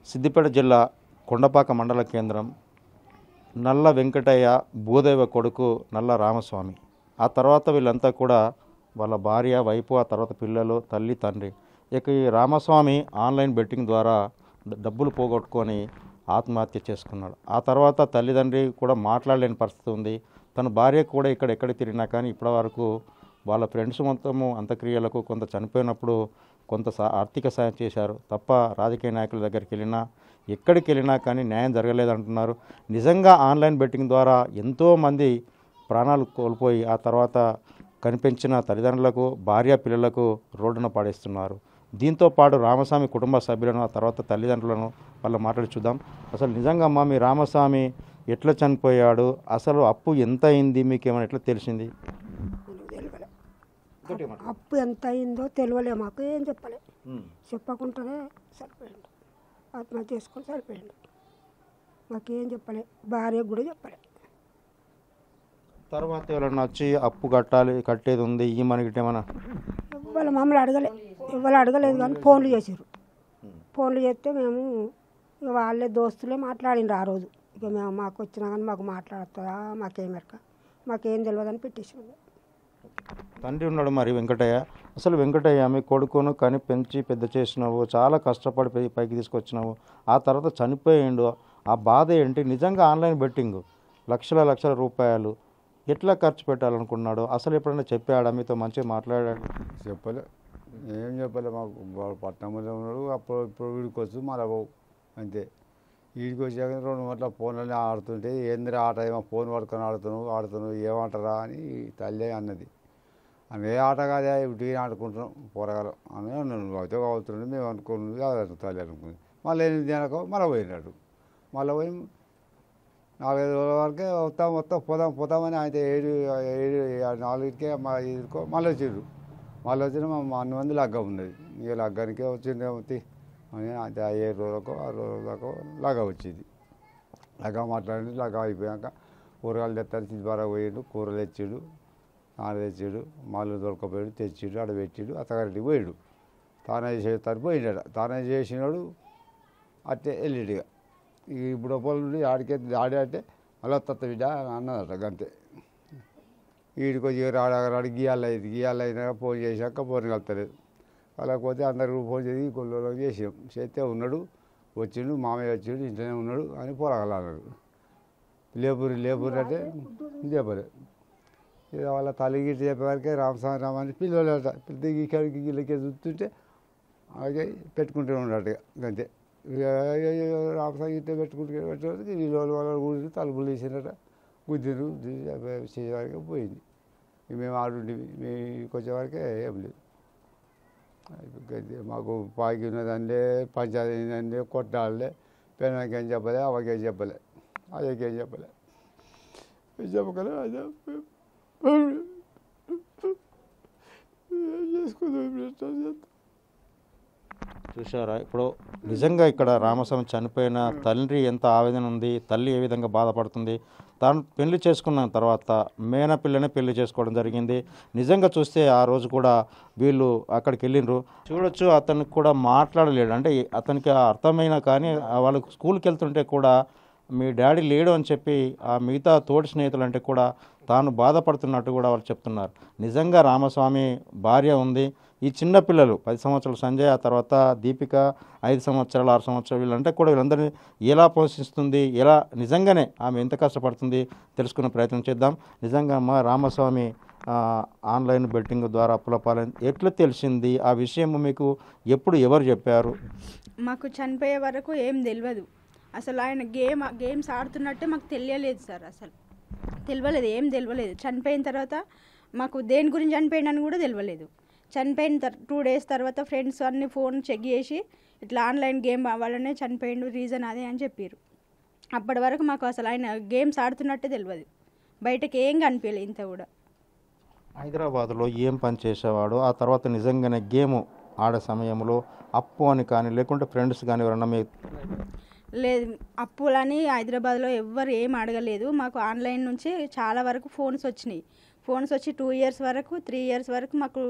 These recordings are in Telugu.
సిద్దిపేట జిల్లా కొండపాక మండల కేంద్రం నల్ల వెంకటయ్య భూదేవ కొడుకు నల్ల రామస్వామి. ఆ తర్వాత వీళ్ళంతా కూడా వాళ్ళ భార్య వైపు, ఆ తర్వాత పిల్లలు, తల్లి, తండ్రి. ఇక ఈ రామస్వామి ఆన్లైన్ బెట్టింగ్ ద్వారా డబ్బులు పోగొట్టుకొని ఆత్మహత్య చేసుకున్నాడు. ఆ తర్వాత తల్లిదండ్రి కూడా మాట్లాడలేని పరిస్థితి ఉంది. తన భార్య కూడా ఎక్కడ తిరిగినా కానీ ఇప్పటివరకు వాళ్ళ ఫ్రెండ్స్ మొత్తము అంత్యక్రియలకు కొంత చనిపోయినప్పుడు కొంత ఆర్థిక సాయం చేశారు తప్ప రాజకీయ నాయకుల దగ్గరికి వెళ్ళినా ఎక్కడికి వెళ్ళినా కానీ న్యాయం జరగలేదంటున్నారు. నిజంగా ఆన్లైన్ బెట్టింగ్ ద్వారా ఎంతోమంది ప్రాణాలు కోల్పోయి ఆ తర్వాత కనిపించిన తల్లిదండ్రులకు, భార్య, పిల్లలకు రోడ్డున పడేస్తున్నారు. దీంతో పాటు రామస్వామి కుటుంబ సభ్యులను, ఆ తర్వాత తల్లిదండ్రులను వాళ్ళు మాట్లాడి చూద్దాం. అసలు నిజంగా అమ్మ, మీ రామస్వామి ఎట్లా చనిపోయాడు, అసలు అప్పు ఎంత అయింది, మీకు ఏమైనా ఎట్లా తెలిసింది? అప్పు ఎంత అయిందో తెలియలే, మాకు ఏం చెప్పలే. చెప్పకుండానే సరిపోయింది, ఆత్మహత్య చేసుకొని సరిపోయింది. మాకేం చెప్పలే, భార్యకు కూడా చెప్పలే. తర్వాత ఎవరన్నా వచ్చి అప్పు కట్టేది ఉంది ఈ మనకి ఏమన్నా ఇవాళ మమ్మల్ని అడగలేదు కానీ ఫోన్లు చేసారు. ఫోన్లు చేస్తే మేము ఇక వాళ్ళే దోస్తులే మాట్లాడిండ్రు ఆ రోజు. ఇక మేము మాకు వచ్చినా కానీ మాకు మాట్లాడుతుందా, మాకేం తెలియదని పెట్టేసాము. తండ్రి ఉన్నాడు మరి వెంకటయ్య. అసలు వెంకటయ్య, మీ కొడుకును కానీ పెంచి పెద్ద చేసినావు, చాలా కష్టపడి పైకి తీసుకొచ్చినావు, ఆ తర్వాత చనిపోయిండు. ఆ బాధ ఏంటి? నిజంగా ఆన్లైన్ బెట్టింగ్ లక్షల రూపాయలు ఎట్లా ఖర్చు పెట్టాలనుకున్నాడు? అసలు ఎప్పుడైనా చెప్పాడా మీతో? మంచిగా మాట్లాడాడు? చెప్పలే, ఏం చెప్పలే. మాకు పట్టణంలో ఉన్నాడు. ఇప్పుడు వీడికి వచ్చు మళ్ళీ అంతే. వీడికి వచ్చాక 2 గంటల ఫోన్లనే ఆడుతుంటే, ఏందిరా ఆట, ఏమో ఫోన్ పట్టుకొని ఆడుతున్నావు ఏమంటారా అని తల్లి అన్నది. ఏ ఆట కాదే, ఇటు ఆడుకుంటున్నాం పోరగాలం అని అన్నాను. అయితే అవుతుంది మేము అనుకున్నది అది తల్లి అనుకుంది. మళ్ళీ 8 గంటలకు మళ్ళీ పోయినాడు. మళ్ళీ పోయి 4-5 రోజుల వరకే పోతామని అయితే 4కే 5కో మళ్ళీ వచ్చిండ్రు. వచ్చిన మా అన్ని మంది లగ్గం ఉన్నది. ఇక లగ్గానికే వచ్చింది అని అయితే 5 రోజులకో 6 రోజులకో లగ్గం వచ్చింది. లగ్గం మాట్లాడి లగ్గం అయిపోయాక కూరగాయలు తెత్తారు, చిద్బారా పోయిండు, కూరలు తెచ్చిండు, నాన్న తెచ్చిండు, మాలు దొరకపోయాడు, తెచ్చిండు, ఆడ పెట్టిండు, అత్తగారింటికి పోయాడు. తానే చేస్తారు పోయిండట. తానే చేసినాడు అట్టే వెళ్ళిండిగా. ఇప్పుడు పొలం నుండి ఆడి అంటే మళ్ళీ తత్త బిడ్డ అన్నదట గంతే. వీడికి వచ్చి రాడు గీయాలైనా ఫోన్ చేశాక ఫోన్ కలుతలేదు. కలకపోతే అందరికి ఫోన్ చేసి కొల్లో చేస్తే ఉన్నాడు, వచ్చిండు, మామయ్య వచ్చిండు, ఇంట్లోనే ఉన్నాడు అని పోరాగలన్నాడు. లేపురు అంటే చెప్పలే. ఇక వాళ్ళ తల్లికి చెప్పేవారికే రామని పిల్లలట. ఇక్కడికి వీళ్ళకే చూస్తుంటే అలాగే పెట్టుకుంటూ ఉన్నాడు అంతే. రామస్వామి ఇట్టే పెట్టుకుంటే వీళ్ళు కూర్చుని తలుపులు తీసినట, గుద్దిరు చేసేవారికే పోయింది. మేము ఆడుండి మీకు వచ్చేవారికే ఏం లేదు. మాకు పాకి ఉన్నదంటే పంచాయతీ అండి, కొట్టాలే, పెనాకేం చెప్పలే, అవకేం చెప్పలే, అయ్యకేం చెప్పలే, చెప్పకలే. అదే చేసుకుందాం. చూశారా? ఇప్పుడు నిజంగా ఇక్కడ రామస్వామి చనిపోయిన తండ్రి ఎంత ఆవేదన ఉంది, తల్లి ఏ విధంగా బాధపడుతుంది. తాను పెళ్లి చేసుకున్న తర్వాత మేనపిల్లనే పెళ్లి చేసుకోవడం జరిగింది. నిజంగా చూస్తే ఆ రోజు కూడా వీళ్ళు అక్కడికి వెళ్ళిండ్రు. చూడొచ్చు, అతనికి కూడా మాట్లాడలేడు. అంటే అతనికి అర్థమైనా కానీ వాళ్ళు స్కూల్కి వెళ్తుంటే కూడా మీ డాడీ లేడు అని చెప్పి ఆ మిగతా తోటి స్నేహితులు అంటే కూడా తాను బాధపడుతున్నట్టు కూడా వాళ్ళు చెప్తున్నారు. నిజంగా రామస్వామి భార్య ఉంది, ఈ చిన్న పిల్లలు 10 సంవత్సరాలు సంజయ్, ఆ తర్వాత దీపిక 5 సంవత్సరాలు 6 సంవత్సరాలు, వీళ్ళంటే కూడా వీళ్ళందరినీ ఎలా పోషిస్తుంది, ఎలా నిజంగానే ఆమె ఎంత కష్టపడుతుంది తెలుసుకునే ప్రయత్నం చేద్దాం. నిజంగా మా రామస్వామి ఆన్లైన్ బెట్టింగ్ ద్వారా అప్పులపాలని ఎట్లా తెలిసింది? ఆ విషయం మీకు ఎప్పుడు ఎవరు చెప్పారు? మాకు చనిపోయే వరకు ఏం తెలియదు. అసలు ఆయన గేమ్స్ ఆడుతున్నట్టే మాకు తెలియలేదు సార్. అసలు తెలియలేదు, ఏం తెలియలేదు. చనిపోయిన తర్వాత మాకు దేని గురించి చనిపోయిందని కూడా తెలియలేదు. చనిపోయిన 2 days తర్వాత ఫ్రెండ్స్ అన్ని ఫోన్ చెక్ చేసి ఇట్లా ఆన్లైన్ గేమ్ వల్లనే చనిపోయిండు, రీజన్ అదే అని చెప్పారు. అప్పటి వరకు మాకు అసలు ఆయన గేమ్స్ ఆడుతున్నట్టే తెలియదు, బయటకి ఏం కనిపించలేదు. ఇంత కూడా హైదరాబాద్లో ఏం పని చేసేవాడు, ఆ తర్వాత నిజంగానే గేమ్ ఆడే సమయంలో అప్పు అని కానీ లేకుంటే ఫ్రెండ్స్ కానీ ఎవరన్నా మీ లేదు, అప్పులని హైదరాబాద్లో ఎవ్వరు ఏం అడగలేదు. మాకు ఆన్లైన్ నుంచి చాలా వరకు ఫోన్స్ వచ్చినాయి. ఫోన్స్ వచ్చి 2 years వరకు 3 years వరకు మాకు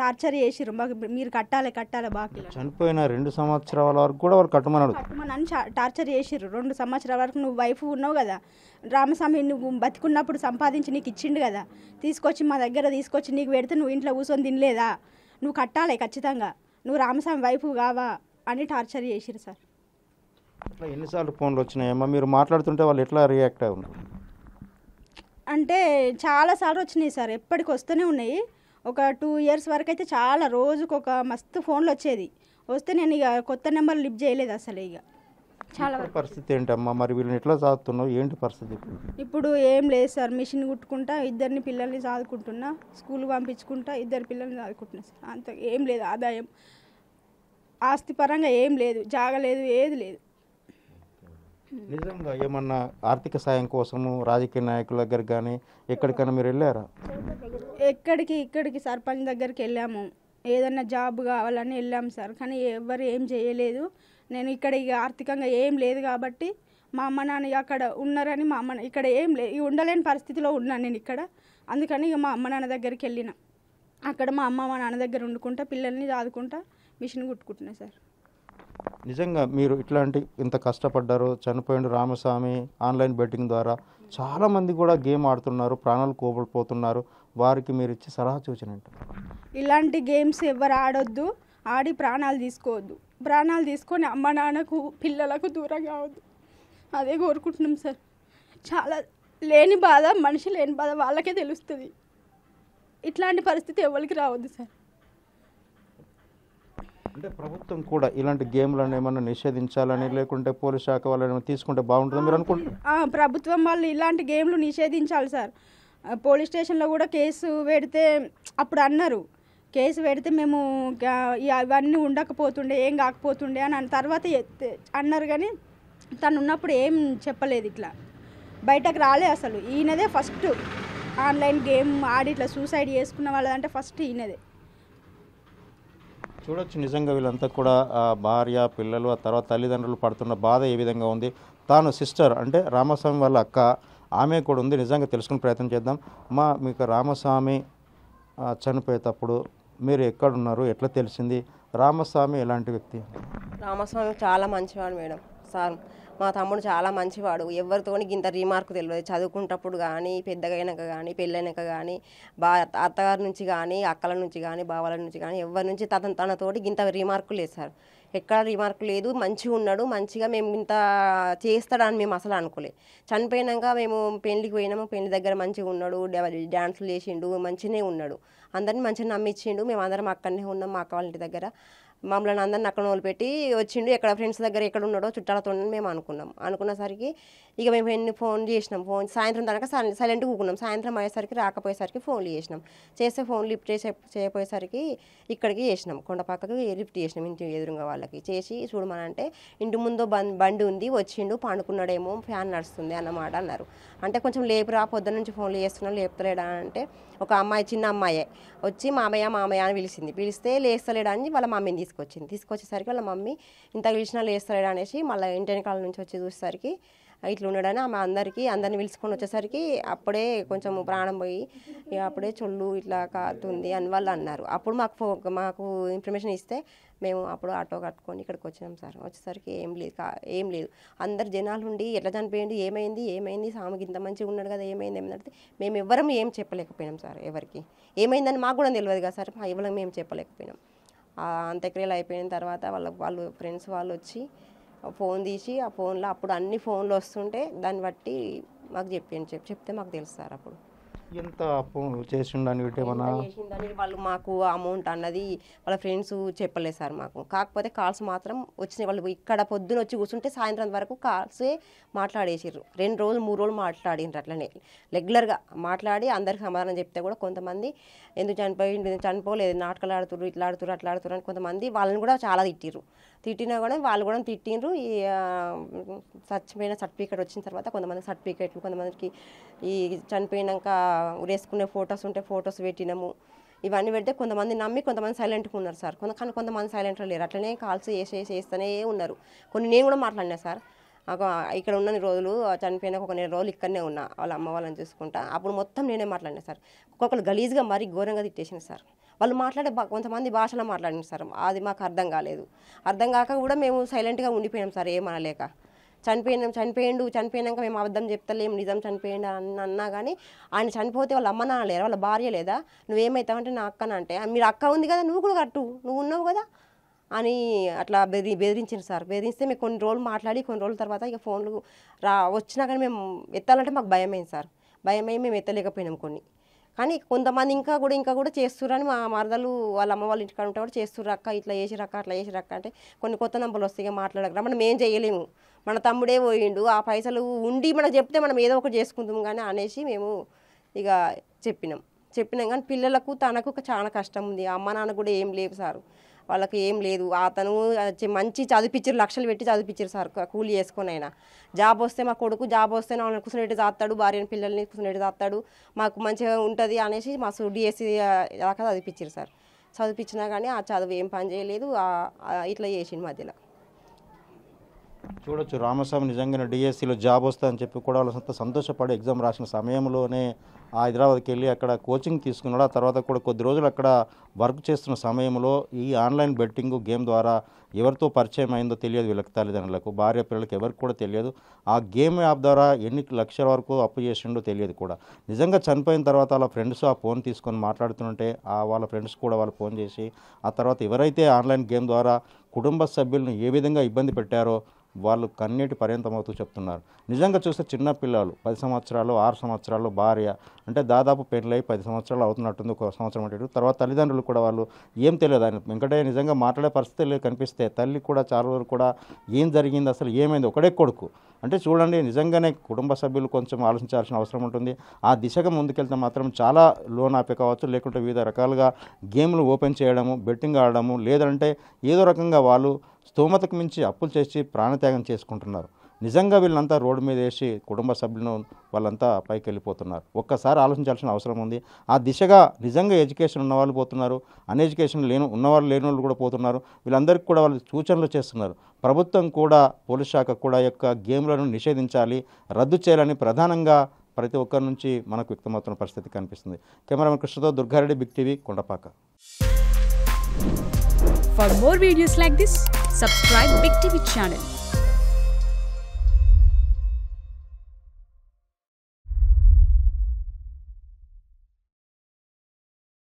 టార్చర్ చేసిర్రు, మాకు మీరు కట్టాలి బాకీ చనిపోయిన 2 సంవత్సరాల వరకు కూడా వారు కట్టమన్నాడు. కట్టమని టార్చర్ చేసిర్రు. 2 సంవత్సరాల వరకు నువ్వు వైఫ్ ఉన్నావు కదా, రామస్వామి నువ్వు బతికున్నప్పుడు సంపాదించి నీకు ఇచ్చిండు కదా, తీసుకొచ్చి మా దగ్గర తీసుకొచ్చి నీకు పెడితే నువ్వు ఇంట్లో కూర్చొని తినలేదా, నువ్వు కట్టాలి ఖచ్చితంగా, నువ్వు రామస్వామి వైఫ్ కావా అని టార్చర్ చేసిర్రు సార్. అట్లా ఎన్నిసార్లు ఫోన్లు వచ్చినాయమ్మా? మీరు మాట్లాడుతుంటే వాళ్ళు ఎట్లా రియాక్ట్ అయ్యి ఉన్నారు? అంటే చాలాసార్లు వచ్చినాయి సార్, ఎప్పటికి వస్తూనే ఉన్నాయి. ఒక 2 years వరకు అయితే చాలా రోజుకు ఒక మస్తు ఫోన్లు వచ్చేది. వస్తే నేను ఇక కొత్త నెంబర్ లిఫ్ట్ చేయలేదు అసలు. ఇక చాలా పరిస్థితి ఏంటమ్మా మరి? వీళ్ళని ఎట్లా సాగుతున్నావు? ఏంటి పరిస్థితి? ఇప్పుడు ఏం లేదు సార్, మిషన్ కుట్టుకుంటా, 2 పిల్లల్ని చదువుకుంటున్నా, స్కూల్ పంపించుకుంటా, 2 పిల్లల్ని చదువుకుంటున్నా సార్. అంత ఏం లేదు ఆదాయం, ఆస్తి పరంగా ఏం లేదు, జాగలేదు, ఏది లేదు. నిజంగా ఏమన్నా ఆర్థిక సాయం కోసము రాజకీయ నాయకుల దగ్గర కానీ ఎక్కడికైనా మీరు వెళ్ళారా? ఇక్కడికి సర్పంచ్ దగ్గరికి వెళ్ళాము, ఏదన్నా జాబ్ కావాలని వెళ్ళాము సార్, కానీ ఎవరు ఏం చేయలేదు. నేను ఇక్కడ ఇక ఆర్థికంగా ఏం లేదు కాబట్టి మా అమ్మ నాన్న అక్కడ ఉన్నారని, మా అమ్మ ఇక్కడ ఏం లేదు, ఉండలేని పరిస్థితిలో ఉన్నాను నేను ఇక్కడ. అందుకని ఇక మా అమ్మ నాన్న దగ్గరికి వెళ్ళిన, అక్కడ మా అమ్మ మా నాన్న దగ్గర వండుకుంటా, పిల్లల్ని చదువుకుంటా, మిషన్ కుట్టుకుంటున్నా సార్. నిజంగా మీరు ఇట్లాంటి ఇంత కష్టపడ్డారు, చనిపోయిన రామస్వామి ఆన్లైన్ బెట్టింగ్ ద్వారా చాలామంది కూడా గేమ్ ఆడుతున్నారు, ప్రాణాలు కోల్పోతున్నారు. వారికి మీరు ఇచ్చే సలహా సూచన ఏంటి? ఇలాంటి గేమ్స్ ఎవరు ఆడొద్దు, ఆడి ప్రాణాలు తీసుకోవద్దు, ప్రాణాలు తీసుకొని అమ్మ నాన్నకు పిల్లలకు దూరం కావద్దు, అదే కోరుకుంటున్నాం సార్. చాలా లేని బాధ, మనిషి లేని బాధ వాళ్ళకే తెలుస్తుంది. ఇట్లాంటి పరిస్థితి ఎవరికి రావద్దు సార్. అంటే ప్రభుత్వం కూడా ఇలాంటి గేమ్లను ఏమన్నా నిషేధించాలని, లేకుంటే పోలీస్ శాఖ వాళ్ళని తీసుకుంటే బాగుంటుంది మీరు అనుకుంటున్నారు? ప్రభుత్వం వాళ్ళు ఇలాంటి గేమ్లు నిషేధించాలి సార్. పోలీస్ స్టేషన్లో కూడా కేసు పెడితే, అప్పుడు అన్నారు కేసు పెడితే మేము అవన్నీ ఉండకపోతుండే, ఏం కాకపోతుండే అని తర్వాత అన్నారు. కానీ తను ఉన్నప్పుడు ఏం చెప్పలేదు, ఇట్లా బయటకు రాలే అసలు. ఈయనదే ఫస్ట్ ఆన్లైన్ గేమ్ ఆడి ఇట్లా సూసైడ్ చేసుకున్న వాళ్ళదంటే ఫస్ట్ ఈయనదే. చూడొచ్చు నిజంగా వీళ్ళంతా కూడా భార్య, పిల్లలు, ఆ తర్వాత తల్లిదండ్రులు పడుతున్న బాధ ఏ విధంగా ఉంది. తాను సిస్టర్ అంటే రామస్వామి వాళ్ళ అక్క, ఆమె కూడా ఉంది. నిజంగా తెలుసుకునే ప్రయత్నం చేద్దాం. మీకు రామస్వామి చనిపోయేటప్పుడు మీరు ఎక్కడున్నారు, ఎట్లా తెలిసింది? రామస్వామి ఎలాంటి వ్యక్తి? రామస్వామి చాలా మంచివాడు మేడం సార్. మా తమ్ముడు చాలా మంచివాడు, ఎవరితోని ఇంత రీమార్క్ తెలియదు. చదువుకుంటప్పుడు కానీ, పెద్దగా అయినాక కానీ, పెళ్ళైనాక కానీ, అత్తగారి నుంచి కానీ, అక్కల నుంచి కానీ, బావల నుంచి కానీ, ఎవరి నుంచి తనతోటి ఇంత రీమార్కు లేదు సార్. ఎక్కడ రిమార్క్ లేదు, మంచిగా ఉన్నాడు. మంచిగా మేము ఇంత చేస్తాడని మేము అసలు అనుకోలే. చనిపోయినాక మేము పెళ్లికి పోయినాము, పెళ్లి దగ్గర మంచిగా ఉన్నాడు, డ్యాన్సులు చేసిండు, మంచిగానే ఉన్నాడు, అందరినీ మంచిగా నమ్మించిండు. మేము అందరం అక్కడనే ఉన్నాం, మా అక్క వాళ్ళ ఇంటి దగ్గర. మమ్మల్ని అందరిని అక్కడ వదిలిపెట్టి వచ్చిండు. ఎక్కడ ఫ్రెండ్స్ దగ్గర ఎక్కడ ఉన్నాడో చుట్టాలతో మేము అనుకున్నసరికి ఇక మేము ఎన్ని ఫోన్ చేసినాం. సాయంత్రం దాకా సైలెంట్గా కూకున్నాం. సాయంత్రం అయ్యేసరికి రాకపోయేసరికి ఫోన్లు చేస్తే ఫోన్ లిఫ్ట్ చేయపోయేసరికి ఇక్కడికి చేసినాం, కొండపక్కకి లిఫ్ట్ చేసినాం. ఇంటి ఎదురుగా వాళ్ళకి చేసి చూడమనంటే ఇంటి ముందు బండి ఉంది, వచ్చిండు, పండుకున్నాడేమో, ఫ్యాన్ నడుస్తుంది అన్నమాట అన్నారు. అంటే కొంచెం లేపురా, పొద్దున్న నుంచి ఫోన్లు చేస్తున్నాం, లేపుతలేడా అంటే ఒక అమ్మాయి, చిన్న అమ్మాయే వచ్చి మామయ్య అని పిలిస్తే లేస్తలేడా అని వాళ్ళ మమ్మీని తీసుకొచ్చేసరికి వాళ్ళ మమ్మీ ఇంత పిలిచినా లేస్తలేడా అనేసి మళ్ళీ ఇంటి వెనకాల నుంచి వచ్చి చూసేసరికి ఇట్లా ఉన్నాడని ఆమె అందరిని పిలుచుకొని వచ్చేసరికి అప్పుడే కొంచెం ప్రాణం పోయి అప్పుడే చొల్లు ఇట్లా కారుతుంది అని వాళ్ళు అన్నారు. అప్పుడు మాకు ఇన్ఫర్మేషన్ ఇస్తే మేము అప్పుడు ఆటో కట్టుకొని ఇక్కడికి వచ్చినాం సార్. వచ్చేసరికి ఏం లేదు అందరు జనాలు ఉండి ఎట్లా చనిపోయింది, ఏమైంది సాముకి ఇంత మంచిగా ఉన్నాడు కదా, ఏమైంది అంటే మేము ఎవ్వరం ఏం చెప్పలేకపోయినాం సార్. ఎవరికి ఏమైందని మాకు కూడా తెలియదు కదా సార్, ఎవరికి మేము చెప్పలేకపోయినాం. అంత్యక్రియలు అయిపోయిన తర్వాత వాళ్ళు ఫ్రెండ్స్ వాళ్ళు వచ్చి ఫోన్ తీసి ఆ ఫోన్లో అప్పుడు అన్ని ఫోన్లు వస్తుంటే దాన్ని బట్టి మాకు చెప్తే మాకు తెలుసు సార్. అప్పుడు ఎంత చేసిందని వాళ్ళు మాకు అమౌంట్ అన్నది వాళ్ళ ఫ్రెండ్స్ చెప్పలేదు సార్ మాకు. కాకపోతే కాల్స్ మాత్రం వచ్చినాయి. వాళ్ళు ఇక్కడ పొద్దున వచ్చి కూర్చుంటే సాయంత్రం వరకు కాల్సే మాట్లాడేసారు. 2 రోజులు 3 రోజులు మాట్లాడిండ్రు. అట్లనే రెగ్యులర్గా మాట్లాడి అందరికి సమాధానం చెప్తే కూడా కొంతమంది ఎందుకు చనిపోలేదు, నాటకాలు ఆడుతుర్రు, ఇట్లా ఆడుతుర్రు, అట్లా ఆడుతుర్రు అని కొంతమంది వాళ్ళని కూడా చాలా తిట్టినా కూడా వాళ్ళు కూడా తిట్టిండ్రు. చచ్చిపోయిన సర్టిఫికేట్ వచ్చిన తర్వాత కొంతమంది సర్టిఫికేట్లు, కొంతమందికి ఈ చనిపోయినాక వేసుకునే ఫొటోస్ ఉంటే ఫొటోస్ పెట్టినాము. ఇవన్నీ పెడితే కొంతమంది నమ్మి కొంతమంది సైలెంట్గా ఉన్నారు సార్. కానీ కొంతమంది సైలెంట్గా లేరు, అట్లనే కాల్స్ చేస్తూనే ఉన్నారు. నేను కూడా మాట్లాడినా సార్. ఇక్కడ ఉన్న రోజులు చనిపోయినాక ఒక 4 రోజులు ఇక్కడనే ఉన్నా వాళ్ళ అమ్మ వాళ్ళని చూసుకుంటా. అప్పుడు మొత్తం నేనే మాట్లాడినా సార్. ఒక్కొక్కరు గలీజ్గా మరీ ఘోరంగా తిట్టేసింది సార్. వాళ్ళు మాట్లాడే కొంతమంది భాషలో మాట్లాడినారు సార్. అది మాకు అర్థం కాలేదు. అర్థం కాక కూడా మేము సైలెంట్గా ఉండిపోయాం సార్, ఏమనలేక. చనిపోయినాక మేము అబద్ధం చెప్తలేము, నిజం చనిపోయిండు అని అన్నా కానీ ఆయన చనిపోతే వాళ్ళ అమ్మ నాన్న లేరా, వాళ్ళ భార్య లేదా, నువ్వేమవుతావంటే నా అక్కనంటే మీరు అక్క ఉంది కదా నువ్వు కూడా కట్టు, నువ్వు ఉన్నావు కదా అని అట్లా బెదిరించారు సార్. బెదిరిస్తే మేము కొన్ని రోజులు మాట్లాడి కొన్ని రోజుల తర్వాత ఇక ఫోన్లు వచ్చినా కానీ మేము ఎత్తాలంటే మాకు భయమైంది సార్. భయమై మేము ఎత్తలేకపోయినాం కొన్ని. కానీ కొంతమంది ఇంకా కూడా చేస్తుర్రని మా మరదలు వాళ్ళ అమ్మ వాళ్ళ ఇంటికాడ ఉంటే కూడా చేస్తుర్రు, అక్క ఇట్లా చేసిరక్క అట్లా చేసిరక్క అంటే కొన్ని కొత్త నంబర్లు వస్తాయి, మాట్లాడక మనం ఏం చేయలేము, మన తమ్ముడే పోయిండు, ఆ పైసలు ఉండి మనకు చెప్తే మనం ఏదో ఒకటి చేసుకుంటాం కానీ అనేసి మేము ఇక చెప్పినాం కానీ పిల్లలకు తనకు చాలా కష్టం ఉంది. అమ్మ నాన్న కూడా ఏం లేవు సార్, వాళ్ళకి ఏం లేదు. అతను మంచి చదివించారు, లక్షలు పెట్టి చదివించారు సార్, కూలి చేసుకొని. అయినా జాబ్ వస్తే మా కొడుకు జాబ్ వస్తే వాళ్ళని కూర్చునేట్టు చేస్తాడు, భార్యని పిల్లల్ని కూర్చునేట్టు చేస్తాడు, మాకు మంచిగా ఉంటుంది అనేసి మా డిఎస్సి దాకా చదివించారు సార్. చదివించినా కానీ ఆ చదువు ఏం పని చేయలేదు, ఇట్లా చేసిండు మధ్యలో. చూడొచ్చు రామస్వామి నిజంగానే డిఎస్సిలో జాబ్ వస్తుందని చెప్పి కూడా వాళ్ళు సంతోషపడి ఎగ్జామ్ రాసిన సమయంలోనే హైదరాబాద్కి వెళ్ళి అక్కడ కోచింగ్ తీసుకున్నాడు. ఆ తర్వాత కూడా కొద్ది రోజులు అక్కడ వర్క్ చేస్తున్న సమయంలో ఈ ఆన్లైన్ బెట్టింగ్ గేమ్ ద్వారా ఎవరితో పరిచయం అయిందో తెలియదు వీళ్ళకి, తల్లిదండ్రులకు, భార్య పిల్లలకి ఎవరికి కూడా తెలియదు. ఆ గేమ్ యాప్ ద్వారా ఎన్ని లక్షల వరకు అప్పు చేసిండో తెలియదు కూడా. నిజంగా చనిపోయిన తర్వాత వాళ్ళ ఫ్రెండ్స్ ఆ ఫోన్ తీసుకొని మాట్లాడుతుంటే వాళ్ళ ఫ్రెండ్స్ కూడా వాళ్ళు ఫోన్ చేసి ఆ తర్వాత ఎవరైతే ఆన్లైన్ గేమ్ ద్వారా కుటుంబ సభ్యులను ఏ విధంగా ఇబ్బంది పెట్టారో వాళ్ళు కన్నీటి పర్యంతమవుతూ చెప్తున్నారు. నిజంగా చూస్తే చిన్న పిల్లలు 10 సంవత్సరాలు 6 సంవత్సరాలు భార్య అంటే దాదాపు పెళ్ళై 10 సంవత్సరాలు అవుతున్నట్టుంది, 1 సంవత్సరం అంటే. తర్వాత తల్లిదండ్రులు కూడా వాళ్ళు ఏం తెలియదు, ఆయన వెంకటయ్య నిజంగా మాట్లాడే పరిస్థితి కనిపిస్తే తల్లి కూడా చాలా వరకు కూడా ఏం జరిగింది అసలు ఏమైంది, ఒకడే కొడుకు అంటే చూడండి. నిజంగానే కుటుంబ సభ్యులు కొంచెం ఆలోచించాల్సిన అవసరం ఉంటుంది. ఆ దిశగా ముందుకెళ్తే మాత్రం చాలా లోన్ ఆపే కావచ్చు, లేకుంటే వివిధ రకాలుగా గేమ్లు ఓపెన్ చేయడము, బెట్టింగ్ ఆడడము, లేదంటే ఏదో రకంగా వాళ్ళు స్తోమతకు మించి అప్పులు చేసి ప్రాణత్యాగం చేసుకుంటున్నారు. నిజంగా వీళ్ళంతా రోడ్డు మీద వేసి కుటుంబ సభ్యులను వాళ్ళంతా పైకి వెళ్ళిపోతున్నారు. ఒక్కసారి ఆలోచించాల్సిన అవసరం ఉంది. ఆ దిశగా నిజంగా ఎడ్యుకేషన్ ఉన్నవాళ్ళు పోతున్నారు, అన్ఎడ్యుకేషన్ ఉన్నవాళ్ళు లేని వాళ్ళు కూడా పోతున్నారు. వీళ్ళందరికీ కూడా వాళ్ళు సూచనలు చేస్తున్నారు. ప్రభుత్వం కూడా పోలీస్ శాఖ కూడా యొక్క గేమ్లను నిషేధించాలి, రద్దు చేయాలని ప్రధానంగా ప్రతి ఒక్కరి నుంచి మనకు వ్యక్తమవుతున్న పరిస్థితి కనిపిస్తుంది. కెమెరామెన్ కృష్ణతో Durga Reddy, big TV, Kondapaka. For more videos like this, subscribe Big TV channel.